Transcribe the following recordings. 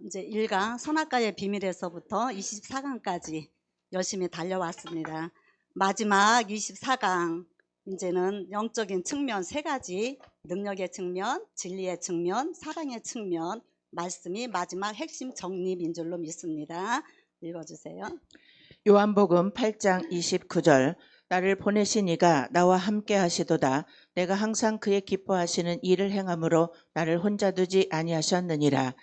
이제 1강 선악과의 비밀에서부터 24강까지 열심히 달려왔습니다. 마지막 24강 이제는 영적인 측면 세 가지, 능력의 측면, 진리의 측면, 사랑의 측면 말씀이 마지막 핵심 정리인 줄로 믿습니다. 읽어주세요. 요한복음 8장 29절 나를 보내신 이가 나와 함께 하시도다. 내가 항상 그의 기뻐하시는 일을 행함으로 나를 혼자 두지 아니하셨느니라.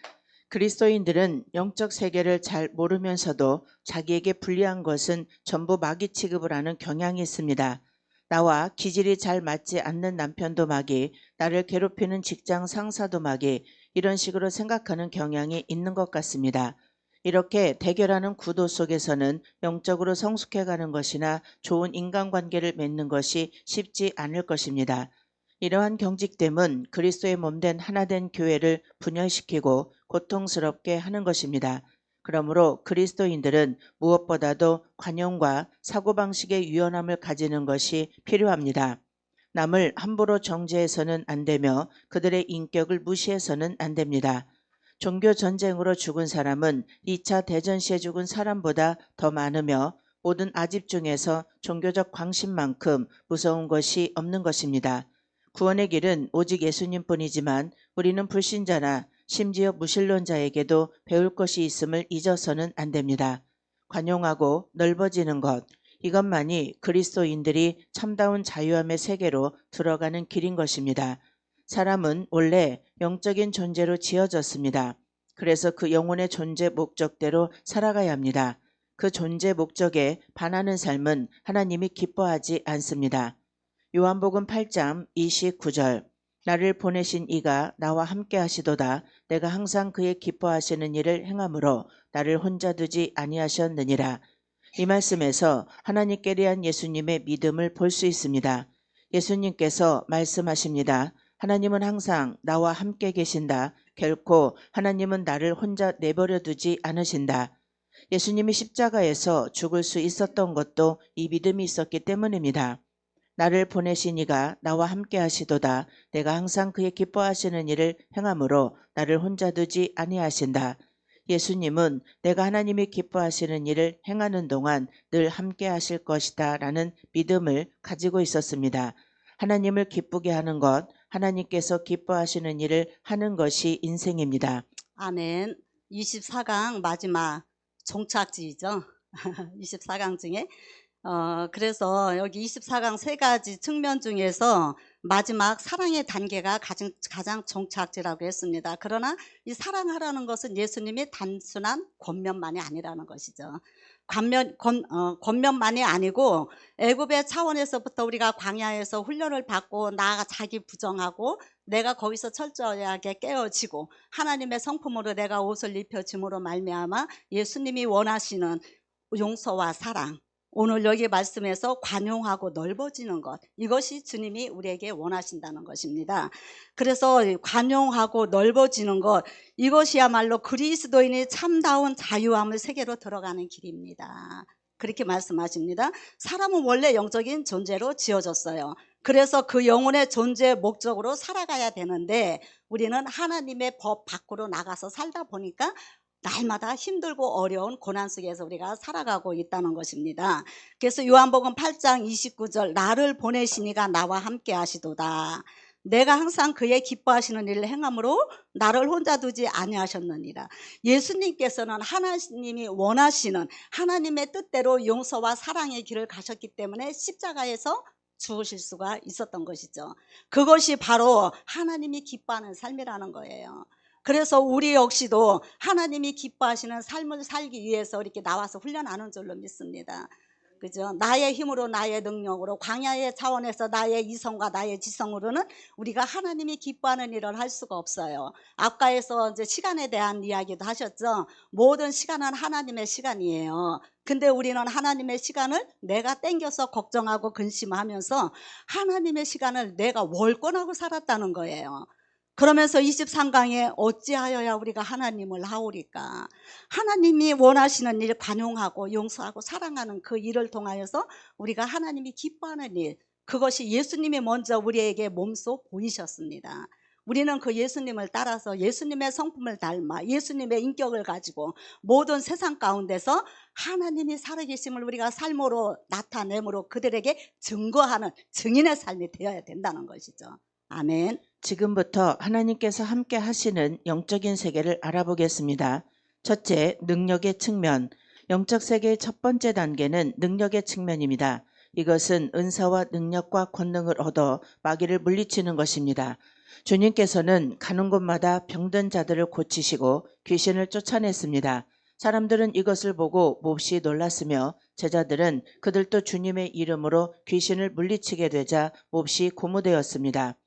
그리스도인들은 영적 세계를 잘 모르면서도 자기에게 불리한 것은 전부 마귀 취급을 하는 경향이 있습니다. 나와 기질이 잘 맞지 않는 남편도 마귀, 나를 괴롭히는 직장 상사도 마귀, 이런 식으로 생각하는 경향이 있는 것 같습니다. 이렇게 대결하는 구도 속에서는 영적으로 성숙해가는 것이나 좋은 인간관계를 맺는 것이 쉽지 않을 것입니다. 이러한 경직됨은 그리스도의 몸된 하나된 교회를 분열시키고 고통스럽게 하는 것입니다. 그러므로 그리스도인들은 무엇보다도 관용과 사고방식의 유연함을 가지는 것이 필요합니다. 남을 함부로 정죄해서는 안 되며 그들의 인격을 무시해서는 안 됩니다. 종교 전쟁으로 죽은 사람은 2차 대전 시에 죽은 사람보다 더 많으며 모든 아집 중에서 종교적 광신만큼 무서운 것이 없는 것입니다. 구원의 길은 오직 예수님뿐이지만 우리는 불신자나 심지어 무신론자에게도 배울 것이 있음을 잊어서는 안 됩니다. 관용하고 넓어지는 것, 이것만이 그리스도인들이 참다운 자유함의 세계로 들어가는 길인 것입니다. 사람은 원래 영적인 존재로 지어졌습니다. 그래서 그 영혼의 존재 목적대로 살아가야 합니다. 그 존재 목적에 반하는 삶은 하나님이 기뻐하지 않습니다. 요한복음 8장 29절 나를 보내신 이가 나와 함께 하시도다. 내가 항상 그의 기뻐하시는 일을 행함으로 나를 혼자 두지 아니하셨느니라. 이 말씀에서 하나님께 대한 예수님의 믿음을 볼 수 있습니다. 예수님께서 말씀하십니다. 하나님은 항상 나와 함께 계신다. 결코 하나님은 나를 혼자 내버려 두지 않으신다. 예수님이 십자가에서 죽을 수 있었던 것도 이 믿음이 있었기 때문입니다. 나를 보내신 이가 나와 함께 하시도다. 내가 항상 그의 기뻐하시는 일을 행함으로 나를 혼자 두지 아니하신다. 예수님은 내가 하나님이 기뻐하시는 일을 행하는 동안 늘 함께 하실 것이다 라는 믿음을 가지고 있었습니다. 하나님을 기쁘게 하는 것, 하나님께서 기뻐하시는 일을 하는 것이 인생입니다. 아멘. 24강 마지막 종착지이죠. 24강 중에 그래서 여기 24강 세 가지 측면 중에서 마지막 사랑의 단계가 가장 종착지라고 했습니다. 그러나 이 사랑하라는 것은 예수님의 단순한 권면만이 아니라는 것이죠. 권면만이 아니고 애굽의 차원에서부터 우리가 광야에서 훈련을 받고 나아가 자기 부정하고 내가 거기서 철저하게 깨어지고 하나님의 성품으로 내가 옷을 입혀짐으로 말미암아 예수님이 원하시는 용서와 사랑, 오늘 여기 말씀에서 관용하고 넓어지는 것, 이것이 주님이 우리에게 원하신다는 것입니다. 그래서 관용하고 넓어지는 것, 이것이야말로 그리스도인이 참다운 자유함의 세계로 들어가는 길입니다. 그렇게 말씀하십니다. 사람은 원래 영적인 존재로 지어졌어요. 그래서 그 영혼의 존재 목적으로 살아가야 되는데 우리는 하나님의 법 밖으로 나가서 살다 보니까 날마다 힘들고 어려운 고난 속에서 우리가 살아가고 있다는 것입니다. 그래서 요한복음 8장 29절 나를 보내신 이가 나와 함께 하시도다. 내가 항상 그의 기뻐하시는 일을 행함으로 나를 혼자 두지 아니하셨느니라. 예수님께서는 하나님이 원하시는 하나님의 뜻대로 용서와 사랑의 길을 가셨기 때문에 십자가에서 죽으실 수가 있었던 것이죠. 그것이 바로 하나님이 기뻐하는 삶이라는 거예요. 그래서 우리 역시도 하나님이 기뻐하시는 삶을 살기 위해서 이렇게 나와서 훈련하는 줄로 믿습니다. 그죠? 나의 힘으로 나의 능력으로 광야의 차원에서 나의 이성과 나의 지성으로는 우리가 하나님이 기뻐하는 일을 할 수가 없어요. 아까에서 이제 시간에 대한 이야기도 하셨죠. 모든 시간은 하나님의 시간이에요. 근데 우리는 하나님의 시간을 내가 땡겨서 걱정하고 근심하면서 하나님의 시간을 내가 월권하고 살았다는 거예요. 그러면서 23강에 어찌하여야 우리가 하나님을 하오리까. 하나님이 원하시는 일 관용하고 용서하고 사랑하는 그 일을 통하여서 우리가 하나님이 기뻐하는 일, 그것이 예수님이 먼저 우리에게 몸소 보이셨습니다. 우리는 그 예수님을 따라서 예수님의 성품을 닮아 예수님의 인격을 가지고 모든 세상 가운데서 하나님이 살아계심을 우리가 삶으로 나타내므로 그들에게 증거하는 증인의 삶이 되어야 된다는 것이죠. 아멘. 지금부터 하나님께서 함께 하시는 영적인 세계를 알아보겠습니다. 첫째, 능력의 측면. 영적 세계의 첫 번째 단계는 능력의 측면입니다. 이것은 은사와 능력과 권능을 얻어 마귀를 물리치는 것입니다. 주님께서는 가는 곳마다 병든 자들을 고치시고 귀신을 쫓아냈습니다. 사람들은 이것을 보고 몹시 놀랐으며 제자들은 그들도 주님의 이름으로 귀신을 물리치게 되자 몹시 고무되었습니다.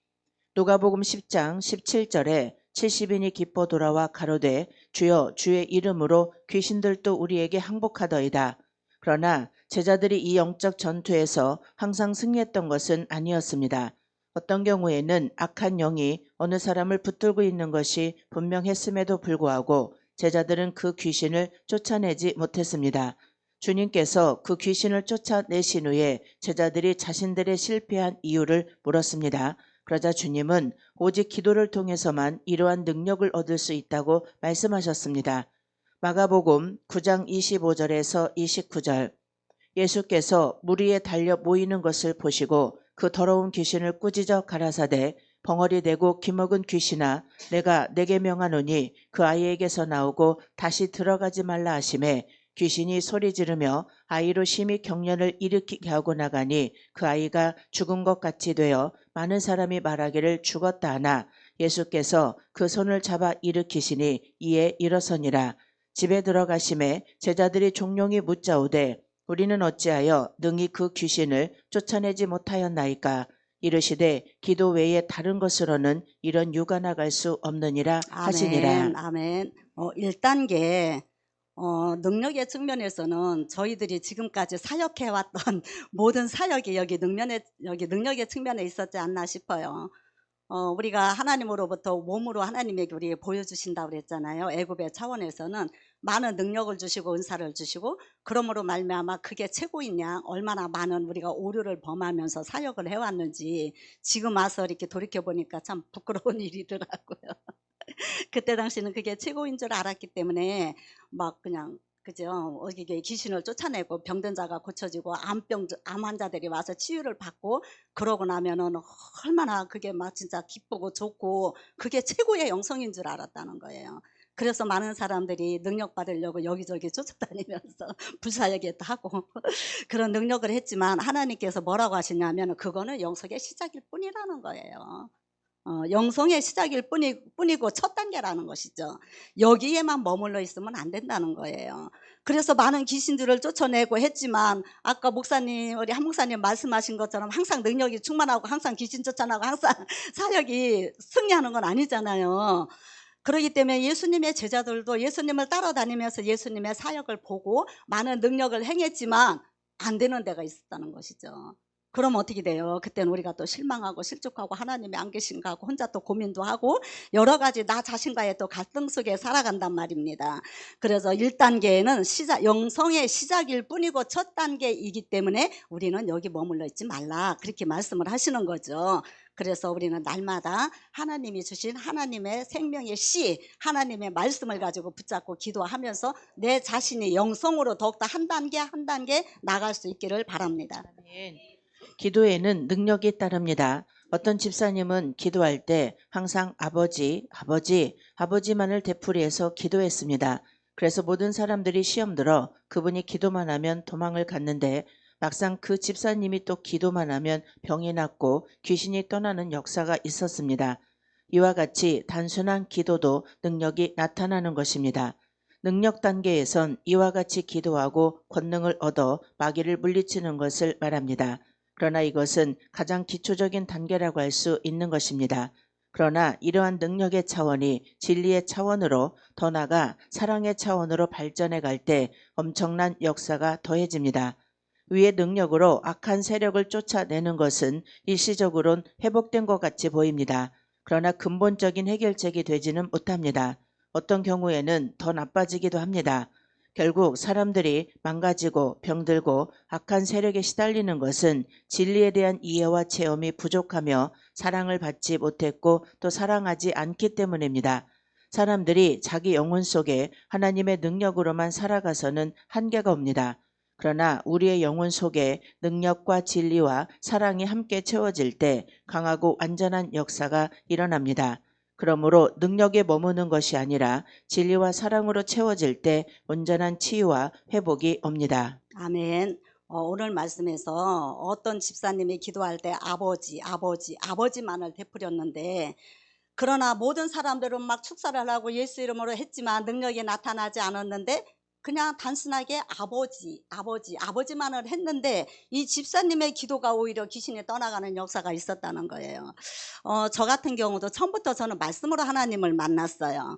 누가복음 10장 17절에 70인이 기뻐 돌아와 가로되 주여 주의 이름으로 귀신들도 우리에게 항복하더이다. 그러나 제자들이 이 영적 전투에서 항상 승리했던 것은 아니었습니다. 어떤 경우에는 악한 영이 어느 사람을 붙들고 있는 것이 분명했음에도 불구하고 제자들은 그 귀신을 쫓아내지 못했습니다. 주님께서 그 귀신을 쫓아내신 후에 제자들이 자신들의 실패한 이유를 물었습니다. 그러자 주님은 오직 기도를 통해서만 이러한 능력을 얻을 수 있다고 말씀하셨습니다. 마가복음 9장 25절에서 29절. 예수께서 무리에 달려 모이는 것을 보시고 그 더러운 귀신을 꾸짖어 가라사대 벙어리 대고 기먹은 귀신아 내가 내게 명하노니 그 아이에게서 나오고 다시 들어가지 말라 하시매 귀신이 소리 지르며 아이로 심히 경련을 일으키게 하고 나가니 그 아이가 죽은 것 같이 되어 많은 사람이 말하기를 죽었다 하나 예수께서 그 손을 잡아 일으키시니 이에 일어서니라. 집에 들어가심에 제자들이 종용이 묻자오되 우리는 어찌하여 능히 그 귀신을 쫓아내지 못하였나이까. 이르시되 기도 외에 다른 것으로는 이런 유가 나갈 수 없느니라 하시니라. 아멘. 1단계 능력의 측면에서는 저희들이 지금까지 사역해왔던 모든 사역이 여기 능력의 측면에 있었지 않나 싶어요. 우리가 하나님으로부터 몸으로 하나님에게 우리에게 보여주신다고 그랬잖아요. 애굽의 차원에서는 많은 능력을 주시고 은사를 주시고 그러므로 말미암아 그게 최고인 양 얼마나 많은 우리가 오류를 범하면서 사역을 해왔는지 지금 와서 이렇게 돌이켜보니까 참 부끄러운 일이더라고요. 그때 당시는 그게 최고인 줄 알았기 때문에 막 그냥 그죠? 이게 귀신을 쫓아내고 병든 자가 고쳐지고 암 환자들이 와서 치유를 받고 그러고 나면은 얼마나 그게 막 진짜 기쁘고 좋고 그게 최고의 영성인 줄 알았다는 거예요. 그래서 많은 사람들이 능력 받으려고 여기저기 쫓아다니면서 불사역에도 하고 그런 능력을 했지만 하나님께서 뭐라고 하시냐면 그거는 영성의 시작일 뿐이라는 거예요. 영성의 시작일 뿐이고 첫 단계라는 것이죠. 여기에만 머물러 있으면 안 된다는 거예요. 그래서 많은 귀신들을 쫓아내고 했지만 아까 목사님 우리 한 목사님 말씀하신 것처럼 항상 능력이 충만하고 항상 귀신 쫓아나고 항상 사역이 승리하는 건 아니잖아요. 그렇기 때문에 예수님의 제자들도 예수님을 따라다니면서 예수님의 사역을 보고 많은 능력을 행했지만 안 되는 데가 있었다는 것이죠. 그럼 어떻게 돼요? 그때는 우리가 또 실망하고 실족하고 하나님이 안 계신가 하고 혼자 또 고민도 하고 여러 가지 나 자신과의 또 갈등 속에 살아간단 말입니다. 그래서 1단계에는 영성의 시작일 뿐이고 첫 단계이기 때문에 우리는 여기 머물러 있지 말라 그렇게 말씀을 하시는 거죠. 그래서 우리는 날마다 하나님이 주신 하나님의 생명의 씨 하나님의 말씀을 가지고 붙잡고 기도하면서 내 자신이 영성으로 더욱더 한 단계 한 단계 나갈 수 있기를 바랍니다. 아멘. 기도에는 능력이 따릅니다. 어떤 집사님은 기도할 때 항상 아버지만을 되풀이해서 기도했습니다. 그래서 모든 사람들이 시험 들어 그분이 기도만 하면 도망을 갔는데 막상 그 집사님이 또 기도만 하면 병이 낫고 귀신이 떠나는 역사가 있었습니다. 이와 같이 단순한 기도도 능력이 나타나는 것입니다. 능력 단계에선 이와 같이 기도하고 권능을 얻어 마귀를 물리치는 것을 말합니다. 그러나 이것은 가장 기초적인 단계라고 할 수 있는 것입니다. 그러나 이러한 능력의 차원이 진리의 차원으로 더 나아가 사랑의 차원으로 발전해 갈 때 엄청난 역사가 더해집니다. 위의 능력으로 악한 세력을 쫓아내는 것은 일시적으론 회복된 것 같이 보입니다. 그러나 근본적인 해결책이 되지는 못합니다. 어떤 경우에는 더 나빠지기도 합니다. 결국 사람들이 망가지고 병들고 악한 세력에 시달리는 것은 진리에 대한 이해와 체험이 부족하며 사랑을 받지 못했고 또 사랑하지 않기 때문입니다. 사람들이 자기 영혼 속에 하나님의 능력으로만 살아가서는 한계가 옵니다. 그러나 우리의 영혼 속에 능력과 진리와 사랑이 함께 채워질 때 강하고 완전한 역사가 일어납니다. 그러므로 능력에 머무는 것이 아니라 진리와 사랑으로 채워질 때 온전한 치유와 회복이 옵니다. 아멘. 오늘 말씀에서 어떤 집사님이 기도할 때 아버지만을 되풀이었는데, 그러나 모든 사람들은 막 축사를 하고 예수 이름으로 했지만 능력이 나타나지 않았는데 그냥 단순하게 아버지만을 했는데 이 집사님의 기도가 오히려 귀신이 떠나가는 역사가 있었다는 거예요. 저 같은 경우도 처음부터 저는 말씀으로 하나님을 만났어요.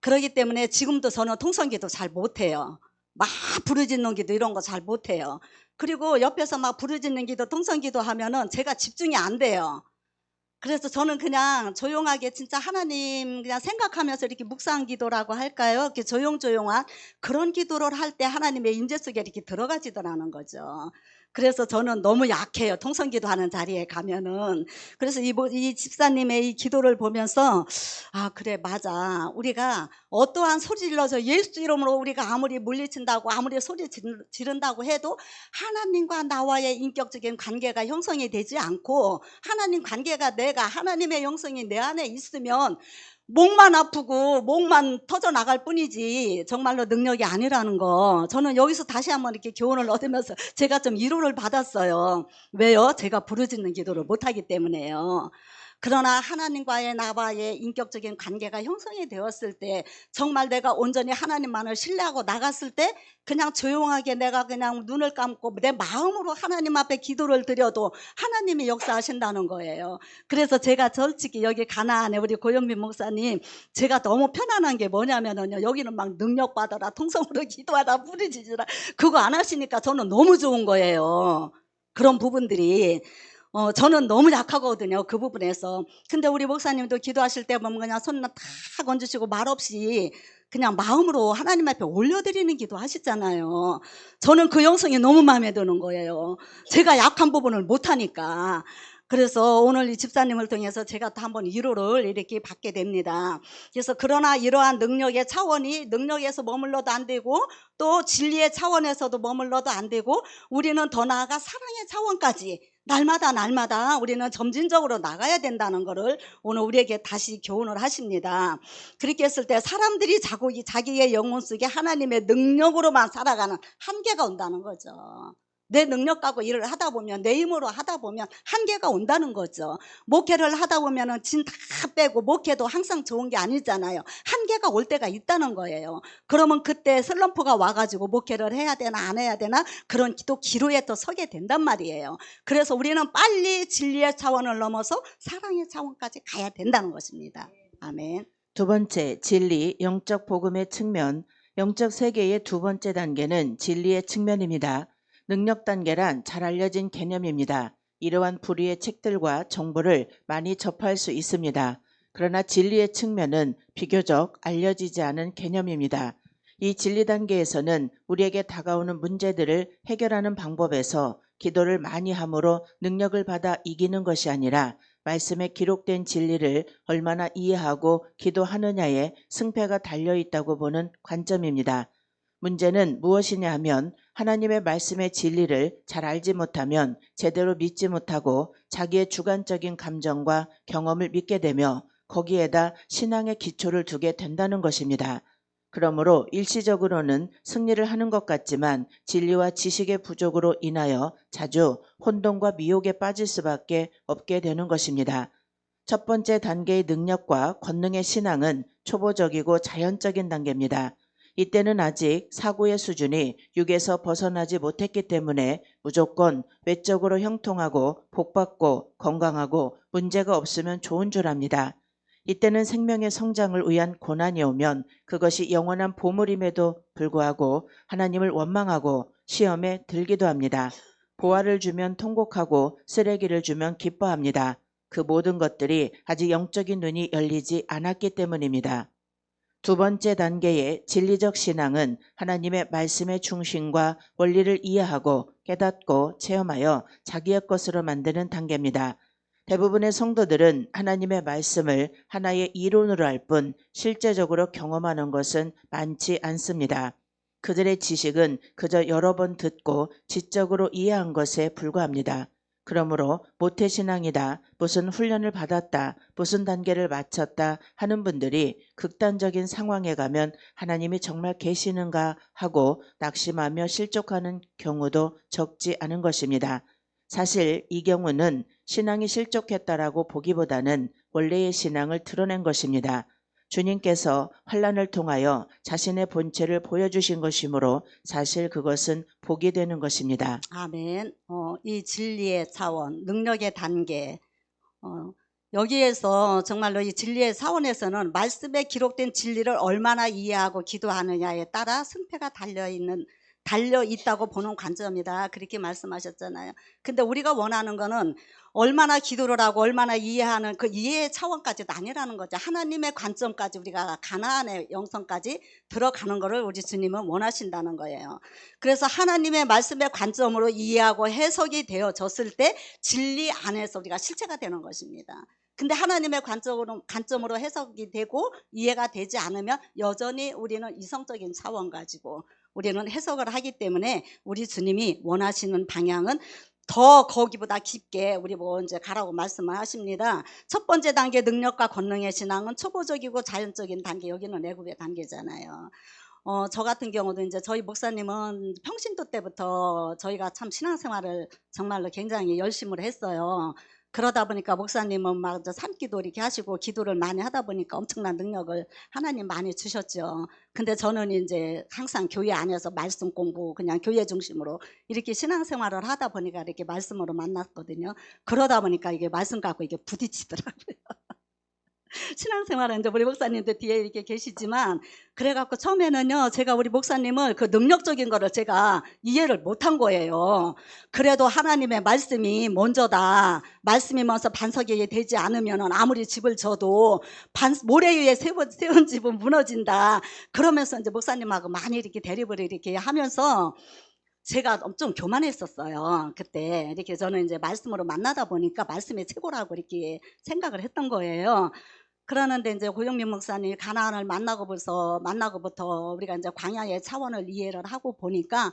그렇기 때문에 지금도 저는 통성기도 잘 못해요. 막 부르짖는 기도 이런 거 잘 못해요. 그리고 옆에서 막 부르짖는 기도, 통성기도 하면은 제가 집중이 안 돼요. 그래서 저는 그냥 조용하게 진짜 하나님 그냥 생각하면서 이렇게 묵상 기도라고 할까요? 이렇게 조용조용한 그런 기도를 할 때 하나님의 임재 속에 이렇게 들어가지더라는 거죠. 그래서 저는 너무 약해요. 통성기도 하는 자리에 가면은. 그래서 이 집사님의 이 기도를 보면서 아, 그래, 맞아. 우리가 어떠한 소리 질러서 예수 이름으로 우리가 아무리 물리친다고 아무리 소리 지른다고 해도 하나님과 나와의 인격적인 관계가 형성이 되지 않고 하나님 관계가 내가 하나님의 영성이 내 안에 있으면 목만 아프고 목만 터져 나갈 뿐이지 정말로 능력이 아니라는 거, 저는 여기서 다시 한번 이렇게 교훈을 얻으면서 제가 좀 위로를 받았어요. 왜요? 제가 부르짖는 기도를 못하기 때문에요. 그러나 하나님과의 나와의 인격적인 관계가 형성이 되었을 때 정말 내가 온전히 하나님만을 신뢰하고 나갔을 때 그냥 조용하게 내가 그냥 눈을 감고 내 마음으로 하나님 앞에 기도를 드려도 하나님이 역사하신다는 거예요. 그래서 제가 솔직히 여기 가나안에 우리 고영민 목사님, 제가 너무 편안한 게 뭐냐면요, 여기는 막 능력 받아라, 통성으로 기도하라, 부르짖으라, 그거 안 하시니까 저는 너무 좋은 거예요. 그런 부분들이 저는 너무 약하거든요, 그 부분에서. 근데 우리 목사님도 기도하실 때 보면 그냥 손 다 건지시고 말없이 그냥 마음으로 하나님 앞에 올려드리는 기도 하시잖아요. 저는 그 영성이 너무 마음에 드는 거예요. 제가 약한 부분을 못하니까. 그래서 오늘 이 집사님을 통해서 제가 또 한번 위로를 이렇게 받게 됩니다. 그래서 그러나 이러한 능력의 차원이 능력에서 머물러도 안 되고 또 진리의 차원에서도 머물러도 안 되고 우리는 더 나아가 사랑의 차원까지 날마다 우리는 점진적으로 나가야 된다는 것을 오늘 우리에게 다시 교훈을 하십니다. 그렇게 했을 때 사람들이 자기의 영혼 속에 하나님의 능력으로만 살아가는 한계가 온다는 거죠. 내 능력 갖고 일을 하다 보면, 내 힘으로 하다 보면 한계가 온다는 거죠. 목회를 하다 보면은 진 다 빼고, 목회도 항상 좋은 게 아니잖아요. 한계가 올 때가 있다는 거예요. 그러면 그때 슬럼프가 와가지고 목회를 해야 되나 안 해야 되나 그런 또 기로에 또 서게 된단 말이에요. 그래서 우리는 빨리 진리의 차원을 넘어서 사랑의 차원까지 가야 된다는 것입니다. 아멘. 두 번째, 진리, 영적 복음의 측면. 영적 세계의 두 번째 단계는 진리의 측면입니다. 능력 단계란 잘 알려진 개념입니다. 이러한 부류의 책들과 정보를 많이 접할 수 있습니다. 그러나 진리의 측면은 비교적 알려지지 않은 개념입니다. 이 진리 단계에서는 우리에게 다가오는 문제들을 해결하는 방법에서 기도를 많이 함으로 능력을 받아 이기는 것이 아니라 말씀에 기록된 진리를 얼마나 이해하고 기도하느냐에 승패가 달려있다고 보는 관점입니다. 문제는 무엇이냐 하면 하나님의 말씀의 진리를 잘 알지 못하면 제대로 믿지 못하고 자기의 주관적인 감정과 경험을 믿게 되며 거기에다 신앙의 기초를 두게 된다는 것입니다. 그러므로 일시적으로는 승리를 하는 것 같지만 진리와 지식의 부족으로 인하여 자주 혼돈과 미혹에 빠질 수밖에 없게 되는 것입니다. 첫 번째 단계의 능력과 권능의 신앙은 초보적이고 자연적인 단계입니다. 이때는 아직 사고의 수준이 육에서 벗어나지 못했기 때문에 무조건 외적으로 형통하고 복받고 건강하고 문제가 없으면 좋은 줄 압니다. 이때는 생명의 성장을 위한 고난이 오면 그것이 영원한 보물임에도 불구하고 하나님을 원망하고 시험에 들기도 합니다. 보화를 주면 통곡하고 쓰레기를 주면 기뻐합니다. 그 모든 것들이 아직 영적인 눈이 열리지 않았기 때문입니다. 두 번째 단계의 진리적 신앙은 하나님의 말씀의 중심과 원리를 이해하고 깨닫고 체험하여 자기의 것으로 만드는 단계입니다. 대부분의 성도들은 하나님의 말씀을 하나의 이론으로 알 뿐 실제적으로 경험하는 것은 많지 않습니다. 그들의 지식은 그저 여러 번 듣고 지적으로 이해한 것에 불과합니다. 그러므로 모태신앙이다, 무슨 훈련을 받았다, 무슨 단계를 마쳤다 하는 분들이 극단적인 상황에 가면 하나님이 정말 계시는가 하고 낙심하며 실족하는 경우도 적지 않은 것입니다. 사실 이 경우는 신앙이 실족했다라고 보기보다는 원래의 신앙을 드러낸 것입니다. 주님께서 환난을 통하여 자신의 본체를 보여주신 것이므로 사실 그것은 복이 되는 것입니다. 아멘. 이 진리의 차원, 능력의 단계, 여기에서 정말로 이 진리의 차원에서는 말씀에 기록된 진리를 얼마나 이해하고 기도하느냐에 따라 승패가 달려 있다고 보는 관점이다. 그렇게 말씀하셨잖아요. 근데 우리가 원하는 거는 얼마나 기도를 하고 얼마나 이해하는 그 이해의 차원까지도 아니라는 거죠. 하나님의 관점까지 우리가 가나안의 영성까지 들어가는 거를 우리 주님은 원하신다는 거예요. 그래서 하나님의 말씀의 관점으로 이해하고 해석이 되어졌을 때 진리 안에서 우리가 실체가 되는 것입니다. 근데 하나님의 관점으로 해석이 되고 이해가 되지 않으면 여전히 우리는 이성적인 차원 가지고 우리는 해석을 하기 때문에 우리 주님이 원하시는 방향은 더 거기보다 깊게 우리 이제 가라고 말씀을 하십니다. 첫 번째 단계 능력과 권능의 신앙은 초보적이고 자연적인 단계, 여기는 애굽의 단계잖아요. 저 같은 경우도 이제 저희 목사님은 평신도 때부터 저희가 참 신앙생활을 정말로 굉장히 열심히 했어요. 그러다 보니까 목사님은 막 산기도 이렇게 하시고 기도를 많이 하다 보니까 엄청난 능력을 하나님 많이 주셨죠. 근데 저는 이제 항상 교회 안에서 말씀 공부 그냥 교회 중심으로 이렇게 신앙생활을 하다 보니까 이렇게 말씀으로 만났거든요. 그러다 보니까 이게 말씀 갖고 이게 부딪히더라고요. 신앙생활은 이제 우리 목사님도 뒤에 이렇게 계시지만 그래갖고 처음에는요 제가 우리 목사님을 그 능력적인 거를 제가 이해를 못한 거예요. 그래도 하나님의 말씀이 먼저다. 말씀이 먼저 반석이 되지 않으면 아무리 집을 져도 모래 위에 세운 집은 무너진다. 그러면서 이제 목사님하고 많이 이렇게 대립을 이렇게 하면서 제가 좀 교만했었어요. 그때 이렇게 저는 이제 말씀으로 만나다 보니까 말씀이 최고라고 이렇게 생각을 했던 거예요. 그러는데 이제 고영민 목사님 가나안을 만나고부터 우리가 이제 광야의 차원을 이해를 하고 보니까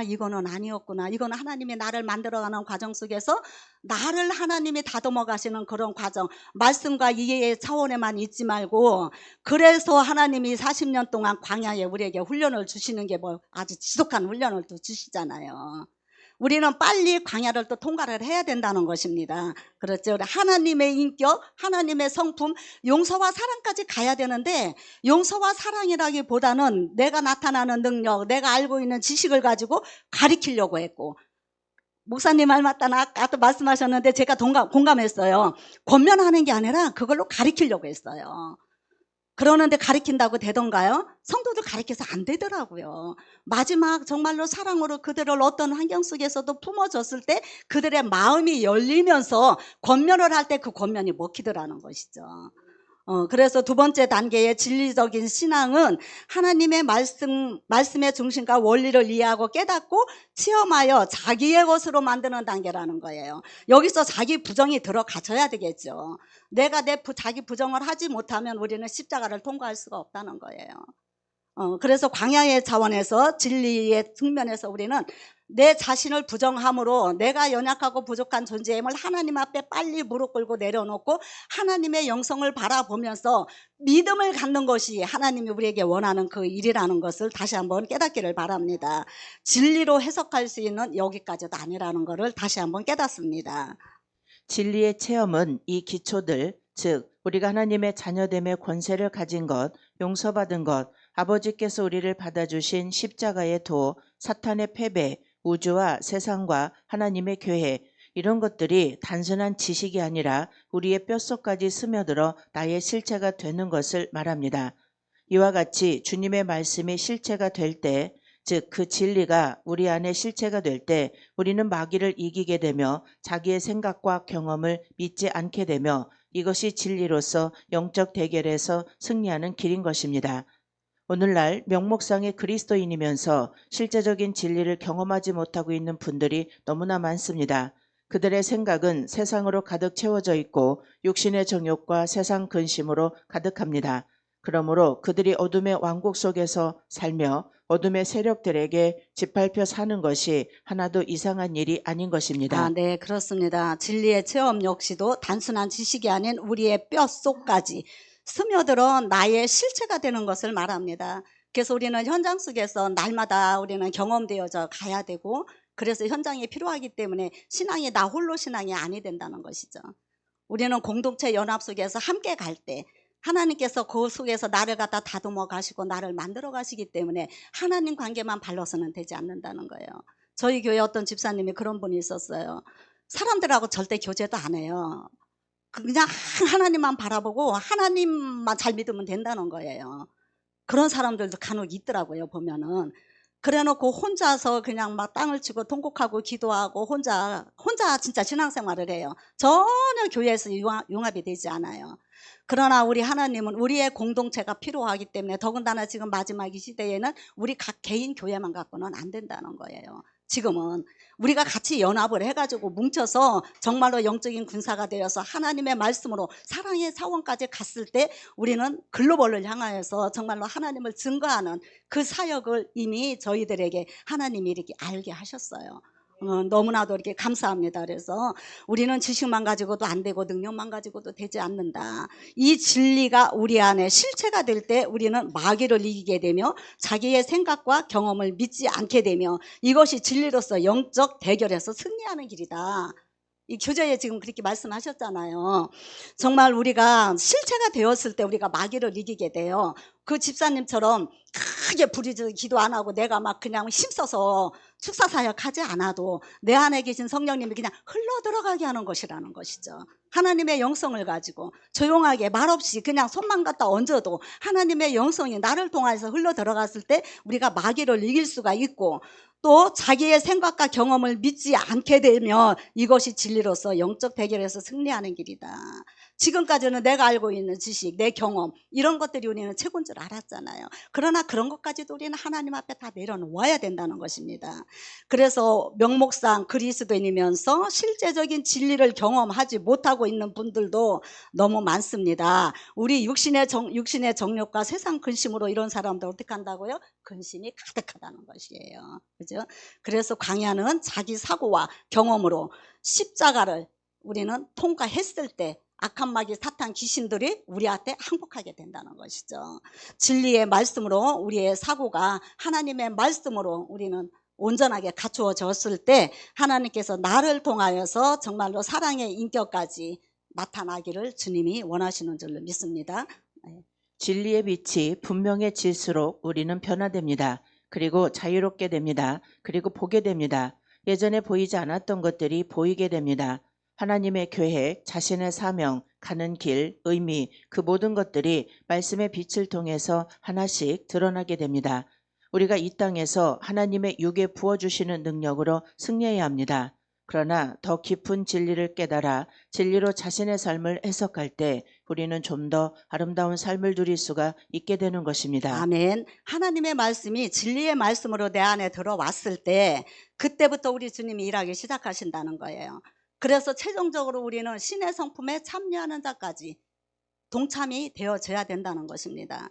이거는 아니었구나. 이거는 하나님이 나를 만들어가는 과정 속에서 나를 하나님이 다듬어 가시는 그런 과정, 말씀과 이해의 차원에만 있지 말고 그래서 하나님이 40년 동안 광야에 우리에게 훈련을 주시는 게 아주 지속한 훈련을 또 주시잖아요. 우리는 빨리 광야를 또 통과를 해야 된다는 것입니다. 그렇죠. 하나님의 인격, 하나님의 성품, 용서와 사랑까지 가야 되는데 용서와 사랑이라기보다는 내가 나타나는 능력, 내가 알고 있는 지식을 가지고 가리키려고 했고 목사님 말 맞다나 아까 말씀하셨는데 제가 공감했어요. 권면하는 게 아니라 그걸로 가리키려고 했어요. 그러는데 가리킨다고 되던가요? 성도들 가리켜서 안 되더라고요. 마지막 정말로 사랑으로 그들을 어떤 환경 속에서도 품어줬을 때 그들의 마음이 열리면서 권면을 할 때 그 권면이 먹히더라는 것이죠. 그래서 두 번째 단계의 진리적인 신앙은 하나님의 말씀의 중심과 원리를 이해하고 깨닫고 체험하여 자기의 것으로 만드는 단계라는 거예요. 여기서 자기 부정이 들어가져야 되겠죠. 내가 자기 부정을 하지 못하면 우리는 십자가를 통과할 수가 없다는 거예요. 그래서 광야의 차원에서 진리의 측면에서 우리는 내 자신을 부정함으로 내가 연약하고 부족한 존재임을 하나님 앞에 빨리 무릎 꿇고 내려놓고 하나님의 영성을 바라보면서 믿음을 갖는 것이 하나님이 우리에게 원하는 그 일이라는 것을 다시 한번 깨닫기를 바랍니다. 진리로 해석할 수 있는 여기까지도 아니라는 것을 다시 한번 깨닫습니다. 진리의 체험은 이 기초들, 즉 우리가 하나님의 자녀됨의 권세를 가진 것, 용서받은 것, 아버지께서 우리를 받아주신 십자가의 도, 사탄의 패배, 우주와 세상과 하나님의 교회, 이런 것들이 단순한 지식이 아니라 우리의 뼛속까지 스며들어 나의 실체가 되는 것을 말합니다. 이와 같이 주님의 말씀이 실체가 될 때, 즉 그 진리가 우리 안에 실체가 될 때 우리는 마귀를 이기게 되며 자기의 생각과 경험을 믿지 않게 되며 이것이 진리로서 영적 대결에서 승리하는 길인 것입니다. 오늘날 명목상의 그리스도인이면서 실제적인 진리를 경험하지 못하고 있는 분들이 너무나 많습니다. 그들의 생각은 세상으로 가득 채워져 있고 육신의 정욕과 세상 근심으로 가득합니다. 그러므로 그들이 어둠의 왕국 속에서 살며 어둠의 세력들에게 짓밟혀 사는 것이 하나도 이상한 일이 아닌 것입니다. 네, 그렇습니다. 진리의 체험 역시도 단순한 지식이 아닌 우리의 뼛속까지 스며들어 나의 실체가 되는 것을 말합니다. 그래서 우리는 현장 속에서 날마다 우리는 경험되어져 가야 되고, 그래서 현장이 필요하기 때문에 신앙이 나 홀로 신앙이 아니 된다는 것이죠. 우리는 공동체 연합 속에서 함께 갈 때 하나님께서 그 속에서 나를 갖다 다듬어 가시고 나를 만들어 가시기 때문에 하나님 관계만 발라서는 되지 않는다는 거예요. 저희 교회 어떤 집사님이 그런 분이 있었어요. 사람들하고 절대 교제도 안 해요. 그냥 하나님만 바라보고 하나님만 잘 믿으면 된다는 거예요. 그런 사람들도 간혹 있더라고요, 보면은. 그래 놓고 혼자서 그냥 막 땅을 치고 통곡하고 기도하고 혼자 진짜 신앙생활을 해요. 전혀 교회에서 융합이 되지 않아요. 그러나 우리 하나님은 우리의 공동체가 필요하기 때문에, 더군다나 지금 마지막 이 시대에는 우리 각 개인 교회만 갖고는 안 된다는 거예요. 지금은 우리가 같이 연합을 해가지고 뭉쳐서 정말로 영적인 군사가 되어서 하나님의 말씀으로 사랑의 차원까지 갔을 때 우리는 글로벌을 향하여서 정말로 하나님을 증거하는 그 사역을 이미 저희들에게 하나님이 이렇게 알게 하셨어요. 너무나도 이렇게 감사합니다. 그래서 우리는 지식만 가지고도 안 되고 능력만 가지고도 되지 않는다. 이 진리가 우리 안에 실체가 될 때 우리는 마귀를 이기게 되며 자기의 생각과 경험을 믿지 않게 되며, 이것이 진리로서 영적 대결에서 승리하는 길이다. 이 교재에 지금 그렇게 말씀하셨잖아요. 정말 우리가 실체가 되었을 때 우리가 마귀를 이기게 돼요. 그 집사님처럼 크게 부르짖어 기도 안 하고 내가 막 그냥 힘써서 축사사역하지 않아도 내 안에 계신 성령님이 그냥 흘러 들어가게 하는 것이라는 것이죠. 하나님의 영성을 가지고 조용하게 말없이 그냥 손만 갖다 얹어도 하나님의 영성이 나를 통해서 흘러 들어갔을 때 우리가 마귀를 이길 수가 있고, 또 자기의 생각과 경험을 믿지 않게 되면 이것이 진리로서 영적 대결에서 승리하는 길이다. 지금까지는 내가 알고 있는 지식, 내 경험, 이런 것들이 우리는 최고인 줄 알았잖아요. 그러나 그런 것까지도 우리는 하나님 앞에 다 내려놓아야 된다는 것입니다. 그래서 명목상 그리스도인이면서 실제적인 진리를 경험하지 못하고 있는 분들도 너무 많습니다. 우리 육신의 정욕과 세상 근심으로 이런 사람들 어떻게 한다고요? 근심이 가득하다는 것이에요. 그죠? 그래서 광야는 자기 사고와 경험으로 십자가를 우리는 통과했을 때 악한 마귀 사탄 귀신들이 우리한테 항복하게 된다는 것이죠. 진리의 말씀으로 우리의 사고가 하나님의 말씀으로 우리는 온전하게 갖추어졌을 때 하나님께서 나를 통하여서 정말로 사랑의 인격까지 나타나기를 주님이 원하시는 줄로 믿습니다. 진리의 빛이 분명해질수록 우리는 변화됩니다. 그리고 자유롭게 됩니다. 그리고 보게 됩니다. 예전에 보이지 않았던 것들이 보이게 됩니다. 하나님의 계획, 자신의 사명, 가는 길, 의미, 그 모든 것들이 말씀의 빛을 통해서 하나씩 드러나게 됩니다. 우리가 이 땅에서 하나님의 육에 부어주시는 능력으로 승리해야 합니다. 그러나 더 깊은 진리를 깨달아 진리로 자신의 삶을 해석할 때 우리는 좀 더 아름다운 삶을 누릴 수가 있게 되는 것입니다. 아멘. 하나님의 말씀이 진리의 말씀으로 내 안에 들어왔을 때 그때부터 우리 주님이 일하기 시작하신다는 거예요. 그래서 최종적으로 우리는 신의 성품에 참여하는 자까지 동참이 되어져야 된다는 것입니다.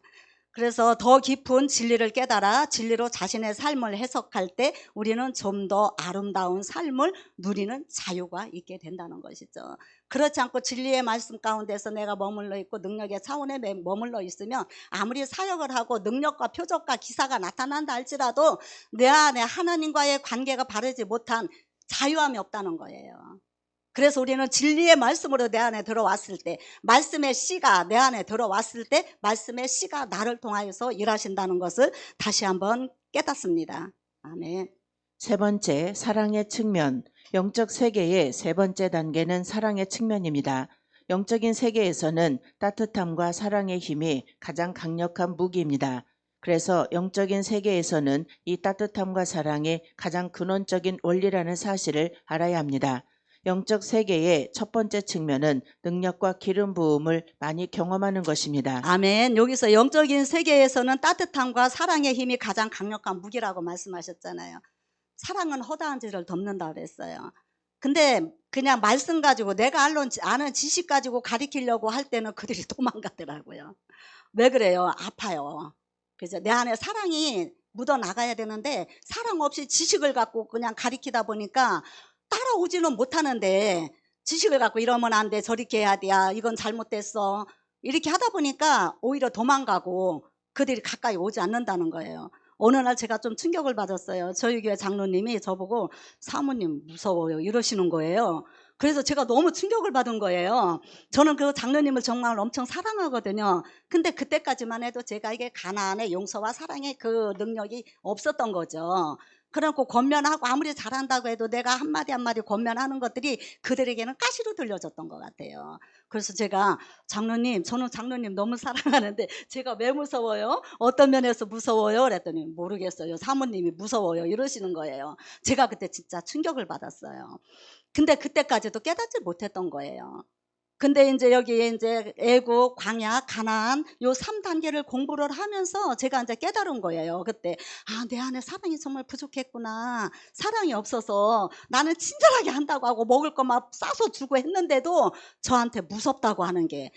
그래서 더 깊은 진리를 깨달아 진리로 자신의 삶을 해석할 때 우리는 좀 더 아름다운 삶을 누리는 자유가 있게 된다는 것이죠. 그렇지 않고 진리의 말씀 가운데서 내가 머물러 있고 능력의 차원에 머물러 있으면 아무리 사역을 하고 능력과 표적과 기사가 나타난다 할지라도 내 안에 하나님과의 관계가 바르지 못한 자유함이 없다는 거예요. 그래서 우리는 진리의 말씀으로 내 안에 들어왔을 때, 말씀의 씨가 내 안에 들어왔을 때 말씀의 씨가 나를 통하여서 일하신다는 것을 다시 한번 깨닫습니다. 아멘. 세 번째, 사랑의 측면. 영적 세계의 세 번째 단계는 사랑의 측면입니다. 영적인 세계에서는 따뜻함과 사랑의 힘이 가장 강력한 무기입니다. 그래서 영적인 세계에서는 이 따뜻함과 사랑이 가장 근원적인 원리라는 사실을 알아야 합니다. 영적 세계의 첫 번째 측면은 능력과 기름 부음을 많이 경험하는 것입니다. 아멘. 여기서 영적인 세계에서는 따뜻함과 사랑의 힘이 가장 강력한 무기라고 말씀하셨잖아요. 사랑은 허다한 죄를 덮는다 그랬어요. 근데 그냥 말씀 가지고 내가 아는 지식 가지고 가리키려고 할 때는 그들이 도망가더라고요. 왜 그래요? 아파요. 그죠? 내 안에 사랑이 묻어 나가야 되는데 사랑 없이 지식을 갖고 그냥 가리키다 보니까 따라오지는 못하는데, 지식을 갖고 이러면 안 돼, 저렇게 해야 돼, 야, 이건 잘못됐어, 이렇게 하다 보니까 오히려 도망가고 그들이 가까이 오지 않는다는 거예요. 어느 날 제가 좀 충격을 받았어요. 저희 교회 장로님이 저보고 사모님 무서워요 이러시는 거예요. 그래서 제가 너무 충격을 받은 거예요. 저는 그 장로님을 정말 엄청 사랑하거든요. 근데 그때까지만 해도 제가 이게 가나안의 용서와 사랑의 그 능력이 없었던 거죠. 그래갖고 권면하고 아무리 잘한다고 해도 내가 한마디 한마디 권면하는 것들이 그들에게는 가시로 들려졌던 것 같아요. 그래서 제가 장로님, 저는 장로님 너무 사랑하는데 제가 왜 무서워요? 어떤 면에서 무서워요? 그랬더니 모르겠어요, 사모님이 무서워요 이러시는 거예요. 제가 그때 진짜 충격을 받았어요. 근데 그때까지도 깨닫지 못했던 거예요. 근데 이제 여기 이제 애국, 광야, 가나안 요 3단계를 공부를 하면서 제가 이제 깨달은 거예요. 그때 내 안에 사랑이 정말 부족했구나. 사랑이 없어서 나는 친절하게 한다고 하고 먹을 거 막 싸서 주고 했는데도 저한테 무섭다고 하는 게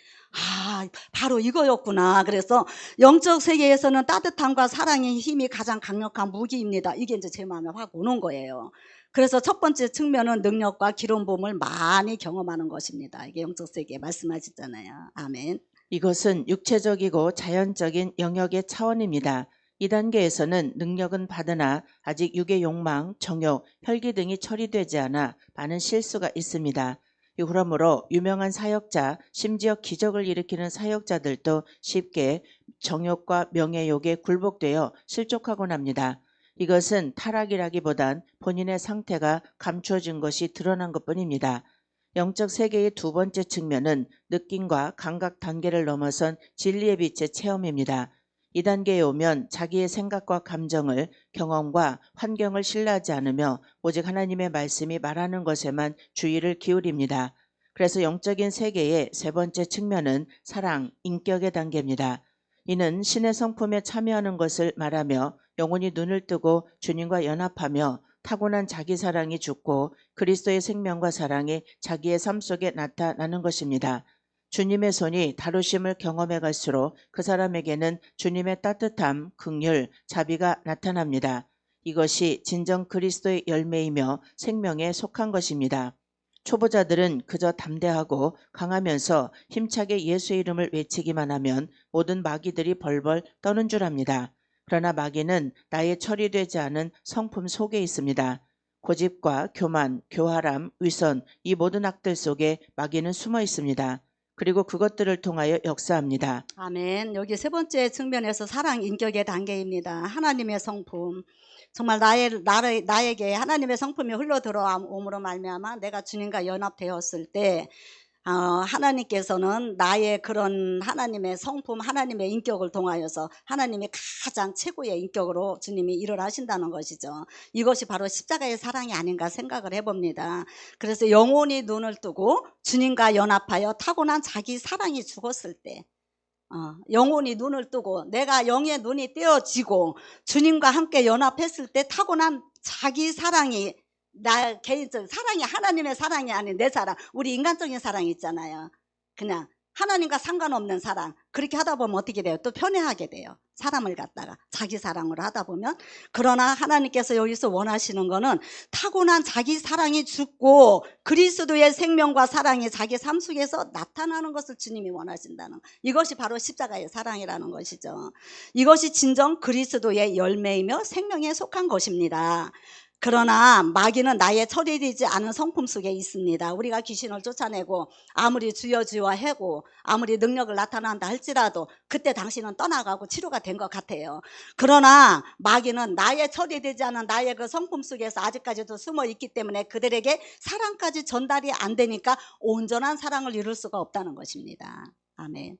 바로 이거였구나. 그래서 영적 세계에서는 따뜻함과 사랑의 힘이 가장 강력한 무기입니다. 이게 이제 제 마음에 확 오는 거예요. 그래서 첫 번째 측면은 능력과 기름 부음을 많이 경험하는 것입니다. 이게 영적 세계 말씀하셨잖아요. 아멘. 이것은 육체적이고 자연적인 영역의 차원입니다. 이 단계에서는 능력은 받으나 아직 육의 욕망, 정욕, 혈기 등이 처리되지 않아 많은 실수가 있습니다. 그러므로 유명한 사역자, 심지어 기적을 일으키는 사역자들도 쉽게 정욕과 명예욕에 굴복되어 실족하곤 합니다. 이것은 타락이라기보단 본인의 상태가 감추어진 것이 드러난 것뿐입니다. 영적 세계의 두 번째 측면은 느낌과 감각 단계를 넘어선 진리의 빛의 체험입니다. 이 단계에 오면 자기의 생각과 감정을, 경험과 환경을 신뢰하지 않으며 오직 하나님의 말씀이 말하는 것에만 주의를 기울입니다. 그래서 영적인 세계의 세 번째 측면은 사랑, 인격의 단계입니다. 이는 신의 성품에 참여하는 것을 말하며 영혼이 눈을 뜨고 주님과 연합하며 타고난 자기 사랑이 죽고 그리스도의 생명과 사랑이 자기의 삶 속에 나타나는 것입니다. 주님의 손이 다루심을 경험해 갈수록 그 사람에게는 주님의 따뜻함, 긍휼, 자비가 나타납니다. 이것이 진정 그리스도의 열매이며 생명에 속한 것입니다. 초보자들은 그저 담대하고 강하면서 힘차게 예수의 이름을 외치기만 하면 모든 마귀들이 벌벌 떠는 줄 압니다. 그러나 마귀는 나의 처리되지 않은 성품 속에 있습니다. 고집과 교만, 교활함, 위선, 이 모든 악들 속에 마귀는 숨어 있습니다. 그리고 그것들을 통하여 역사합니다. 아멘. 여기 세 번째 측면에서 사랑 인격의 단계입니다. 하나님의 성품. 정말 나에게 하나님의 성품이 흘러들어옴으로 말미암아 내가 주님과 연합되었을 때 하나님께서는 나의 그런 하나님의 성품, 하나님의 인격을 통하여서 하나님이 가장 최고의 인격으로 주님이 일을 하신다는 것이죠. 이것이 바로 십자가의 사랑이 아닌가 생각을 해봅니다. 그래서 영혼이 눈을 뜨고 주님과 연합하여 타고난 자기 사랑이 죽었을 때, 영혼이 눈을 뜨고 내가 영의 눈이 떼어지고 주님과 함께 연합했을 때 타고난 자기 사랑이, 나 개인적 사랑이 하나님의 사랑이 아닌 내 사랑, 우리 인간적인 사랑이 있잖아요. 그냥 하나님과 상관없는 사랑. 그렇게 하다 보면 어떻게 돼요? 또 편애하게 돼요. 사람을 갖다가 자기 사랑으로 하다 보면. 그러나 하나님께서 여기서 원하시는 거는 타고난 자기 사랑이 죽고 그리스도의 생명과 사랑이 자기 삶 속에서 나타나는 것을 주님이 원하신다는, 이것이 바로 십자가의 사랑이라는 것이죠. 이것이 진정 그리스도의 열매이며 생명에 속한 것입니다. 그러나 마귀는 나의 처리되지 않은 성품 속에 있습니다. 우리가 귀신을 쫓아내고 아무리 주여 주여 하고 아무리 능력을 나타난다 할지라도 그때 당신은 떠나가고 치료가 된 것 같아요. 그러나 마귀는 나의 처리되지 않은 나의 그 성품 속에서 아직까지도 숨어 있기 때문에 그들에게 사랑까지 전달이 안 되니까 온전한 사랑을 이룰 수가 없다는 것입니다. 아멘.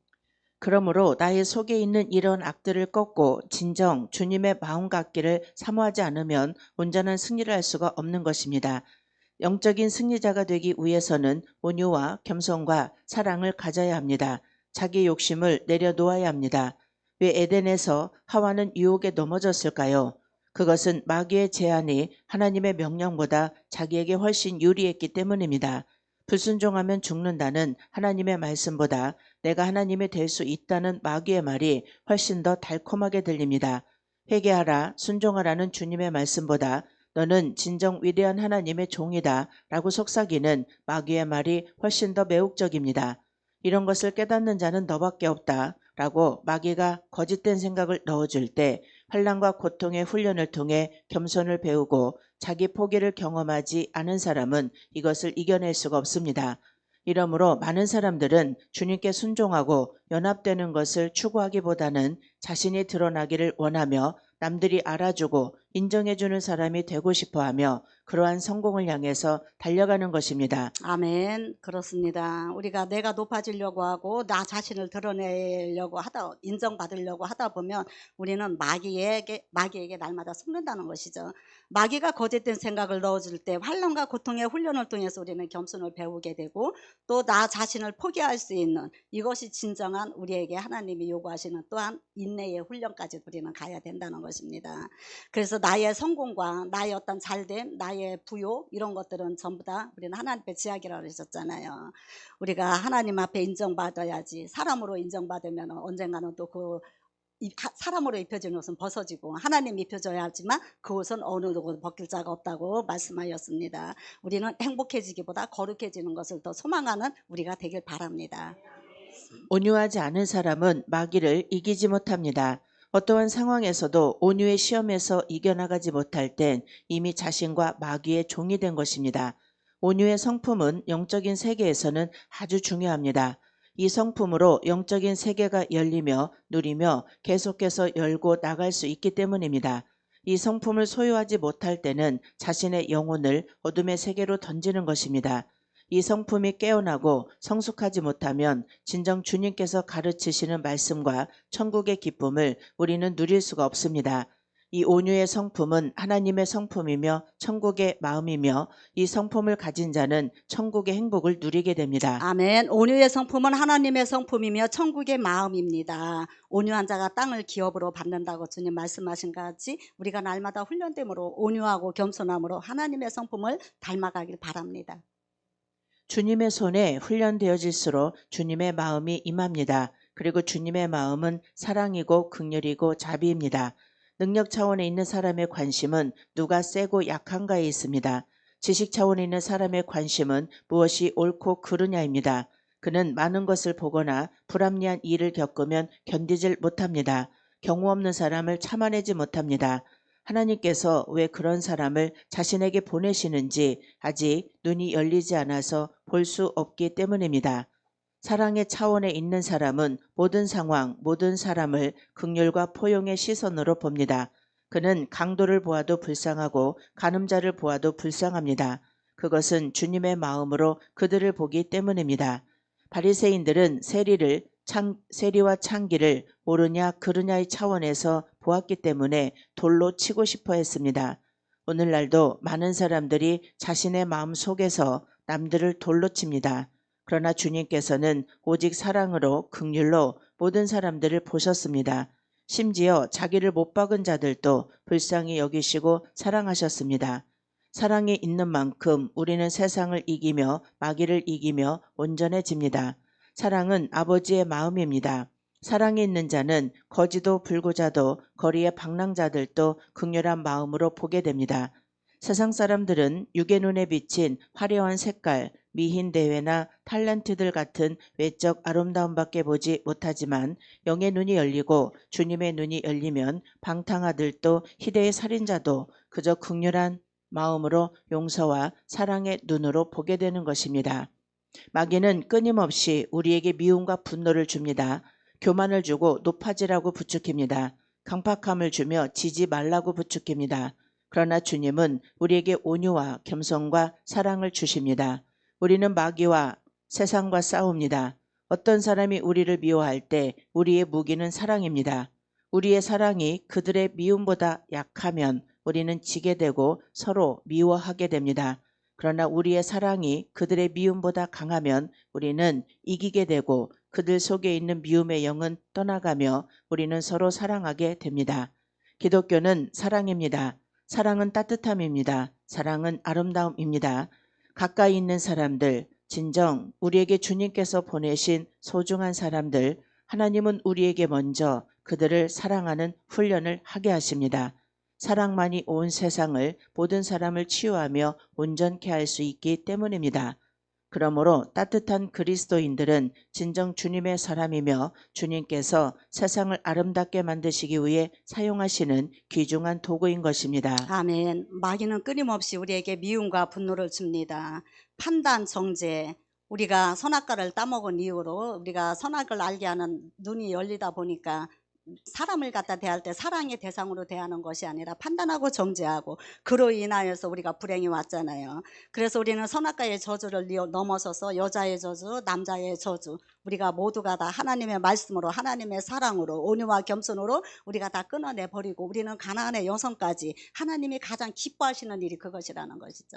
그러므로 나의 속에 있는 이런 악들을 꺾고 진정 주님의 마음 같기를 사모하지 않으면 온전한 승리를 할 수가 없는 것입니다. 영적인 승리자가 되기 위해서는 온유와 겸손과 사랑을 가져야 합니다. 자기 욕심을 내려놓아야 합니다. 왜 에덴에서 하와는 유혹에 넘어졌을까요? 그것은 마귀의 제안이 하나님의 명령보다 자기에게 훨씬 유리했기 때문입니다. 불순종하면 죽는다는 하나님의 말씀보다 내가 하나님이 될 수 있다는 마귀의 말이 훨씬 더 달콤하게 들립니다. 회개하라, 순종하라는 주님의 말씀보다 너는 진정 위대한 하나님의 종이다 라고 속삭이는 마귀의 말이 훨씬 더 매혹적입니다. 이런 것을 깨닫는 자는 너밖에 없다 라고 마귀가 거짓된 생각을 넣어줄 때 환난과 고통의 훈련을 통해 겸손을 배우고 자기 포기를 경험하지 않은 사람은 이것을 이겨낼 수가 없습니다. 이러므로 많은 사람들은 주님께 순종하고 연합되는 것을 추구하기보다는 자신이 드러나기를 원하며 남들이 알아주고 인정해주는 사람이 되고 싶어하며 그러한 성공을 향해서 달려가는 것입니다. 아멘. 그렇습니다. 우리가 내가 높아지려고 하고 나 자신을 드러내려고 인정받으려고 하다 보면 우리는 마귀에게 날마다 속는다는 것이죠. 마귀가 거짓된 생각을 넣어줄 때 환난과 고통의 훈련을 통해서 우리는 겸손을 배우게 되고 또 나 자신을 포기할 수 있는, 이것이 진정한 우리에게 하나님이 요구하시는 또한 인내의 훈련까지 우리는 가야 된다는 것입니다. 그래서 나의 성공과 나의 어떤 잘됨, 나의 부요, 이런 것들은 전부 다 우리는 하나님의 지약이라고 그러셨잖아요. 우리가 하나님 앞에 인정받아야지. 사람으로 인정받으면 언젠가는 또 사람으로 입혀진 옷은 벗어지고 하나님 입혀줘야지만 그 옷은 어느 누구도 벗길 자가 없다고 말씀하였습니다. 우리는 행복해지기보다 거룩해지는 것을 더 소망하는 우리가 되길 바랍니다. 온유하지 않은 사람은 마귀를 이기지 못합니다. 어떠한 상황에서도 온유의 시험에서 이겨나가지 못할 땐 이미 자신과 마귀의 종이 된 것입니다. 온유의 성품은 영적인 세계에서는 아주 중요합니다. 이 성품으로 영적인 세계가 열리며 누리며 계속해서 열고 나갈 수 있기 때문입니다. 이 성품을 소유하지 못할 때는 자신의 영혼을 어둠의 세계로 던지는 것입니다. 이 성품이 깨어나고 성숙하지 못하면 진정 주님께서 가르치시는 말씀과 천국의 기쁨을 우리는 누릴 수가 없습니다. 이 온유의 성품은 하나님의 성품이며 천국의 마음이며 이 성품을 가진 자는 천국의 행복을 누리게 됩니다. 아멘. 온유의 성품은 하나님의 성품이며 천국의 마음입니다. 온유한 자가 땅을 기업으로 받는다고 주님 말씀하신 것 같이 우리가 날마다 훈련됨으로 온유하고 겸손함으로 하나님의 성품을 닮아가길 바랍니다. 주님의 손에 훈련되어질수록 주님의 마음이 임합니다. 그리고 주님의 마음은 사랑이고 긍휼이고 자비입니다. 능력 차원에 있는 사람의 관심은 누가 세고 약한가에 있습니다. 지식 차원에 있는 사람의 관심은 무엇이 옳고 그르냐입니다. 그는 많은 것을 보거나 불합리한 일을 겪으면 견디질 못합니다. 경우 없는 사람을 참아내지 못합니다. 하나님께서 왜 그런 사람을 자신에게 보내시는지 아직 눈이 열리지 않아서 볼 수 없기 때문입니다. 사랑의 차원에 있는 사람은 모든 상황, 모든 사람을 긍휼과 포용의 시선으로 봅니다. 그는 강도를 보아도 불쌍하고 간음자를 보아도 불쌍합니다. 그것은 주님의 마음으로 그들을 보기 때문입니다. 바리새인들은 세리와 창기를 옳으냐 그르냐의 차원에서 보았기 때문에 돌로 치고 싶어 했습니다. 오늘날도 많은 사람들이 자신의 마음 속에서 남들을 돌로 칩니다. 그러나 주님께서는 오직 사랑으로 긍휼로 모든 사람들을 보셨습니다. 심지어 자기를 못 박은 자들도 불쌍히 여기시고 사랑하셨습니다. 사랑이 있는 만큼 우리는 세상을 이기며 마귀를 이기며 온전해집니다. 사랑은 아버지의 마음입니다. 사랑이 있는 자는 거지도 불구자도 거리의 방랑자들도 긍휼한 마음으로 보게 됩니다. 세상 사람들은 육의 눈에 비친 화려한 색깔, 미힌 대회나 탤런트들 같은 외적 아름다움밖에 보지 못하지만 영의 눈이 열리고 주님의 눈이 열리면 방탕아들도 희대의 살인자도 그저 긍휼한 마음으로 용서와 사랑의 눈으로 보게 되는 것입니다. 마귀는 끊임없이 우리에게 미움과 분노를 줍니다. 교만을 주고 높아지라고 부추깁니다. 강팍함을 주며 지지 말라고 부추깁니다. 그러나 주님은 우리에게 온유와 겸손과 사랑을 주십니다. 우리는 마귀와 세상과 싸웁니다. 어떤 사람이 우리를 미워할 때 우리의 무기는 사랑입니다. 우리의 사랑이 그들의 미움보다 약하면 우리는 지게 되고 서로 미워하게 됩니다. 그러나 우리의 사랑이 그들의 미움보다 강하면 우리는 이기게 되고 그들 속에 있는 미움의 영은 떠나가며 우리는 서로 사랑하게 됩니다. 기독교는 사랑입니다. 사랑은 따뜻함입니다. 사랑은 아름다움입니다. 가까이 있는 사람들, 진정 우리에게 주님께서 보내신 소중한 사람들, 하나님은 우리에게 먼저 그들을 사랑하는 훈련을 하게 하십니다. 사랑만이 온 세상을 모든 사람을 치유하며 온전케 할 수 있기 때문입니다. 그러므로 따뜻한 그리스도인들은 진정 주님의 사람이며 주님께서 세상을 아름답게 만드시기 위해 사용하시는 귀중한 도구인 것입니다. 아멘. 마귀는 끊임없이 우리에게 미움과 분노를 줍니다. 판단, 정죄, 우리가 선악과를 따먹은 이후로 우리가 선악을 알게 하는 눈이 열리다 보니까 사람을 갖다 대할 때 사랑의 대상으로 대하는 것이 아니라 판단하고 정죄하고, 그로 인하여서 우리가 불행이 왔잖아요. 그래서 우리는 선악과의 저주를 넘어서서 여자의 저주, 남자의 저주, 우리가 모두가 다 하나님의 말씀으로, 하나님의 사랑으로, 온유와 겸손으로 우리가 다 끊어내 버리고, 우리는 가나안의 여성까지 하나님이 가장 기뻐하시는 일이 그것이라는 것이죠.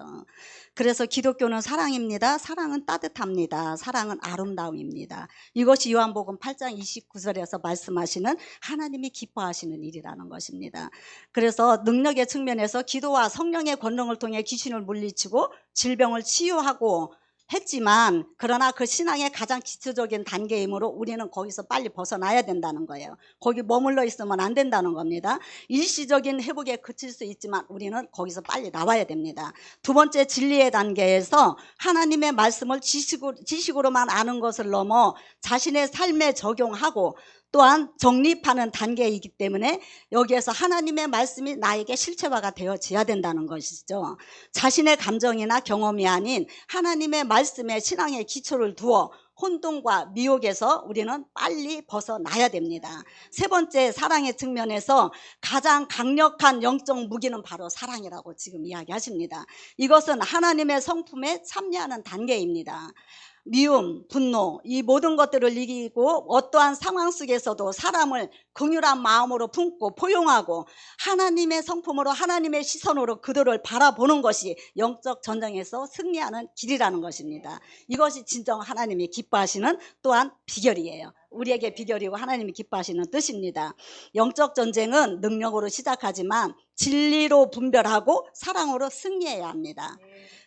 그래서 기독교는 사랑입니다. 사랑은 따뜻합니다. 사랑은 아름다움입니다. 이것이 요한복음 8장 29절에서 말씀하시는 하나님이 기뻐하시는 일이라는 것입니다. 그래서 능력의 측면에서 기도와 성령의 권능을 통해 귀신을 물리치고 질병을 치유하고 했지만, 그러나 그 신앙의 가장 기초적인 단계이므로 우리는 거기서 빨리 벗어나야 된다는 거예요. 거기 머물러 있으면 안 된다는 겁니다. 일시적인 회복에 그칠 수 있지만 우리는 거기서 빨리 나와야 됩니다. 두 번째, 진리의 단계에서 하나님의 말씀을 지식으로만 아는 것을 넘어 자신의 삶에 적용하고 또한 정립하는 단계이기 때문에 여기에서 하나님의 말씀이 나에게 실체화가 되어져야 된다는 것이죠. 자신의 감정이나 경험이 아닌 하나님의 말씀에 신앙의 기초를 두어 혼돈과 미혹에서 우리는 빨리 벗어나야 됩니다. 세 번째, 사랑의 측면에서 가장 강력한 영적 무기는 바로 사랑이라고 지금 이야기하십니다. 이것은 하나님의 성품에 참여하는 단계입니다. 미움, 분노, 이 모든 것들을 이기고 어떠한 상황 속에서도 사람을 긍휼한 마음으로 품고 포용하고 하나님의 성품으로, 하나님의 시선으로 그들을 바라보는 것이 영적 전쟁에서 승리하는 길이라는 것입니다. 이것이 진정 하나님이 기뻐하시는 또한 비결이에요. 우리에게 비결이고 하나님이 기뻐하시는 뜻입니다. 영적 전쟁은 능력으로 시작하지만 진리로 분별하고 사랑으로 승리해야 합니다.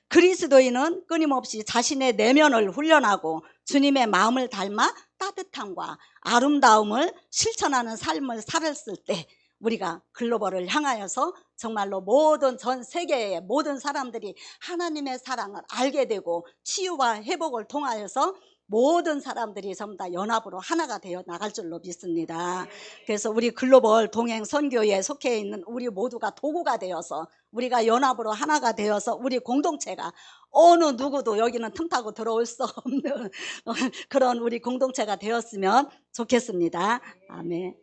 그리스도인은 끊임없이 자신의 내면을 훈련하고 주님의 마음을 닮아 따뜻함과 아름다움을 실천하는 삶을 살았을 때 우리가 글로벌을 향하여서 정말로 모든 전 세계의 모든 사람들이 하나님의 사랑을 알게 되고 치유와 회복을 통하여서 모든 사람들이 전부 다 연합으로 하나가 되어 나갈 줄로 믿습니다. 그래서 우리 글로벌 동행 선교에 속해 있는 우리 모두가 도구가 되어서 우리가 연합으로 하나가 되어서 우리 공동체가 어느 누구도 여기는 틈타고 들어올 수 없는 그런 우리 공동체가 되었으면 좋겠습니다. 아멘.